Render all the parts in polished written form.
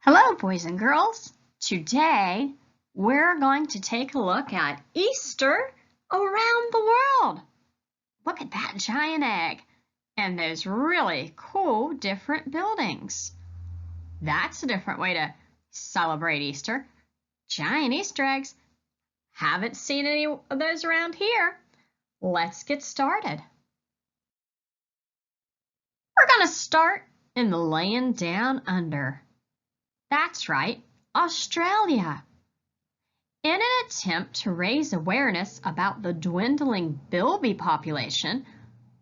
Hello, boys and girls. Today, we're going to take a look at Easter around the world. Look at that giant egg and those really cool different buildings. That's a different way to celebrate Easter. Giant Easter eggs. Haven't seen any of those around here. Let's get started. We're going to start in the land down under. That's right, Australia. In an attempt to raise awareness about the dwindling bilby population,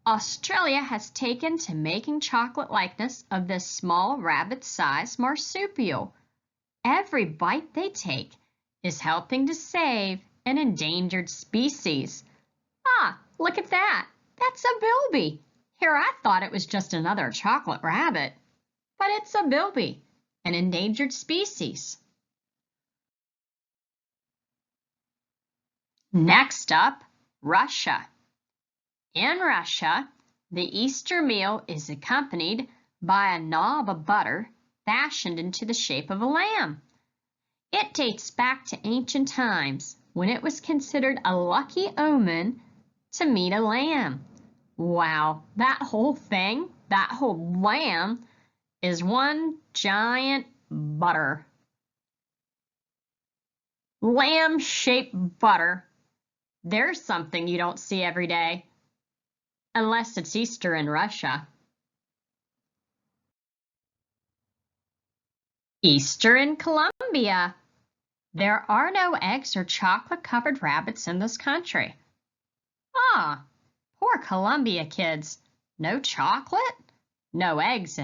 Australia has taken to making chocolate likeness of this small rabbit-sized marsupial. Every bite they take is helping to save an endangered species. Ah, look at that. That's a bilby. Here I thought it was just another chocolate rabbit, but it's a bilby, an endangered species. Next up, Russia. In Russia, the Easter meal is accompanied by a knob of butter fashioned into the shape of a lamb. It dates back to ancient times when it was considered a lucky omen to meet a lamb. Wow, that whole thing, that whole lamb, is one giant butter. Lamb-shaped butter. There's something you don't see every day, unless it's Easter in Russia. Easter in Colombia. There are no eggs or chocolate-covered rabbits in this country. Ah, poor Colombia kids. No chocolate? No eggs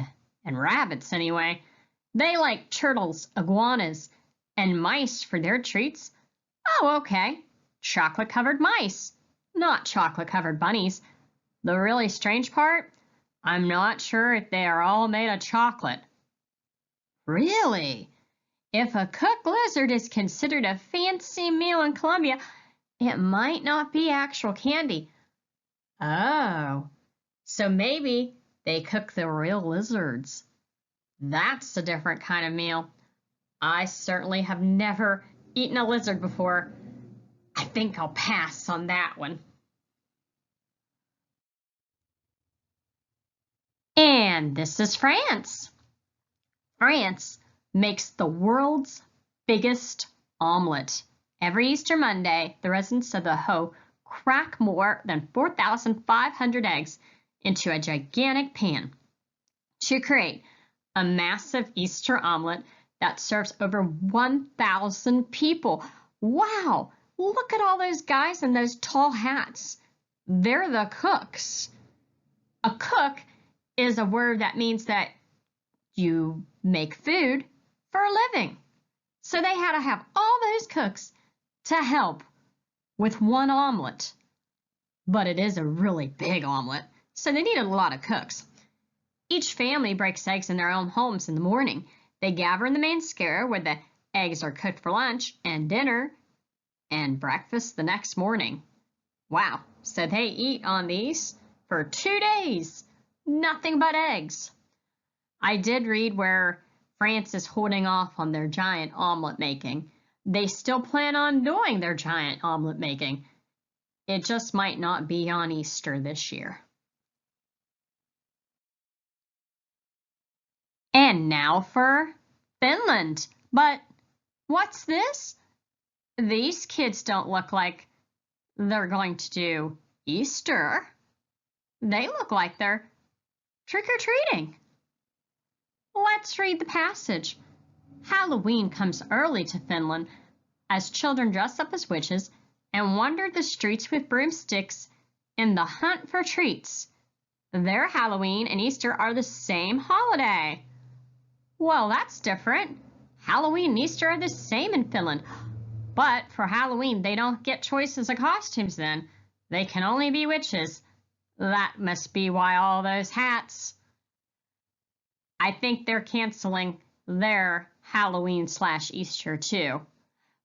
and rabbits anyway. They like turtles, iguanas, and mice for their treats. Oh, okay. Chocolate-covered mice, not chocolate-covered bunnies. The really strange part? I'm not sure if they are all made of chocolate. Really? If a cooked lizard is considered a fancy meal in Colombia, it might not be actual candy. Oh, so maybe they cook the real lizards. That's a different kind of meal. I certainly have never eaten a lizard before. I think I'll pass on that one. And this is France. France makes the world's biggest omelet. Every Easter Monday, the residents of the Ho crack more than 4,500 eggs into a gigantic pan to create a massive Easter omelet that serves over 1,000 people. Wow! Look at all those guys in those tall hats. They're the cooks. A cook is a word that means that you make food for a living. So they had to have all those cooks to help with one omelet. But it is a really big omelet, so they needed a lot of cooks. Each family breaks eggs in their own homes in the morning. They gather in the main square where the eggs are cooked for lunch and dinner and breakfast the next morning. Wow, so they eat on these for 2 days. Nothing but eggs. I did read where France is holding off on their giant omelet making. They still plan on doing their giant omelet making. It just might not be on Easter this year. And now for Finland. But what's this? These kids don't look like they're going to do Easter. They look like they're trick-or-treating. Let's read the passage. Halloween comes early to Finland as children dress up as witches and wander the streets with broomsticks in the hunt for treats. Their Halloween and Easter are the same holiday. Well, that's different. Halloween and Easter are the same in Finland. But for Halloween, they don't get choices of costumes then. They can only be witches. That must be why all those hats. I think they're canceling their Halloween/Easter too.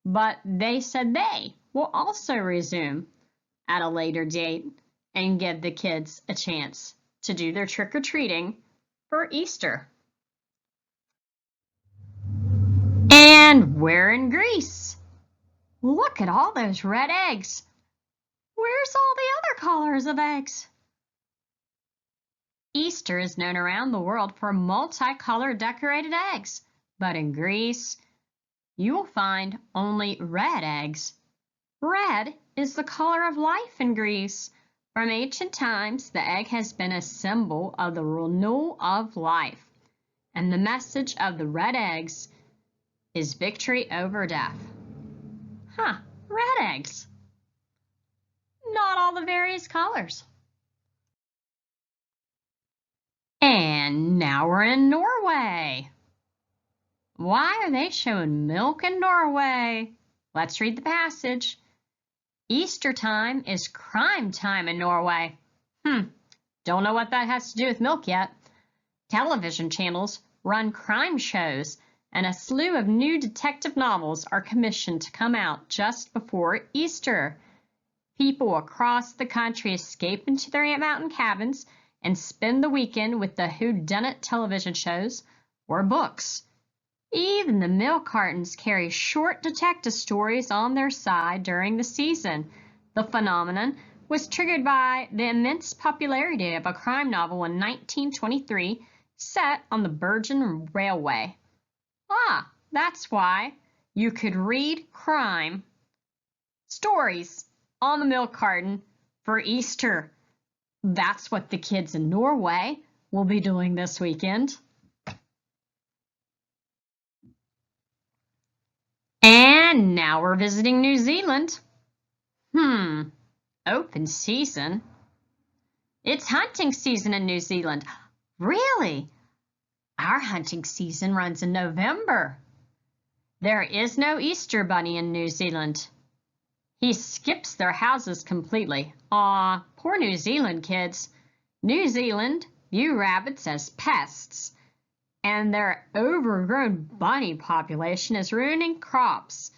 But they said they will also resume at a later date and give the kids a chance to do their trick-or-treating for Easter. And we're in Greece. Look at all those red eggs. Where's all the other colors of eggs? Easter is known around the world for multicolored decorated eggs, but in Greece, you will find only red eggs. Red is the color of life in Greece. From ancient times, the egg has been a symbol of the renewal of life, and the message of the red eggs is victory over death. Red eggs. Not all the various colors. And now we're in Norway. Why are they showing milk in Norway? Let's read the passage. Easter time is crime time in Norway. Don't know what that has to do with milk yet. Television channels run crime shows, and a slew of new detective novels are commissioned to come out just before Easter. People across the country escape into their mountain cabins and spend the weekend with the whodunit television shows or books. Even the milk cartons carry short detective stories on their side during the season. The phenomenon was triggered by the immense popularity of a crime novel in 1923 set on the Bergen Railway. That's why you could read crime stories on the milk carton for Easter. That's what the kids in Norway will be doing this weekend. And now we're visiting New Zealand. Open season. It's hunting season in New Zealand. Really? Our hunting season runs in November. There is no Easter bunny in New Zealand. He skips their houses completely. Aw, poor New Zealand kids. New Zealand view rabbits as pests, and their overgrown bunny population is ruining crops.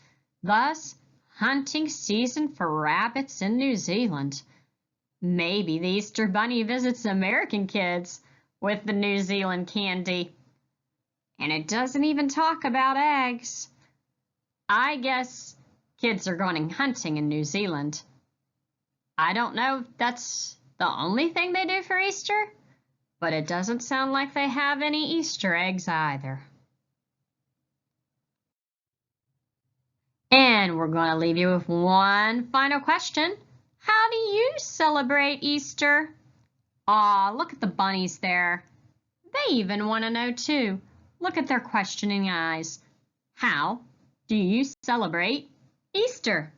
Thus, hunting season for rabbits in New Zealand. Maybe the Easter bunny visits American kids with the New Zealand candy. And it doesn't even talk about eggs. I guess kids are going hunting in New Zealand. I don't know if that's the only thing they do for Easter, but it doesn't sound like they have any Easter eggs either. And we're going to leave you with one final question. How do you celebrate Easter? Look at the bunnies there. They even want to know too. Look at their questioning eyes. How do you celebrate Easter?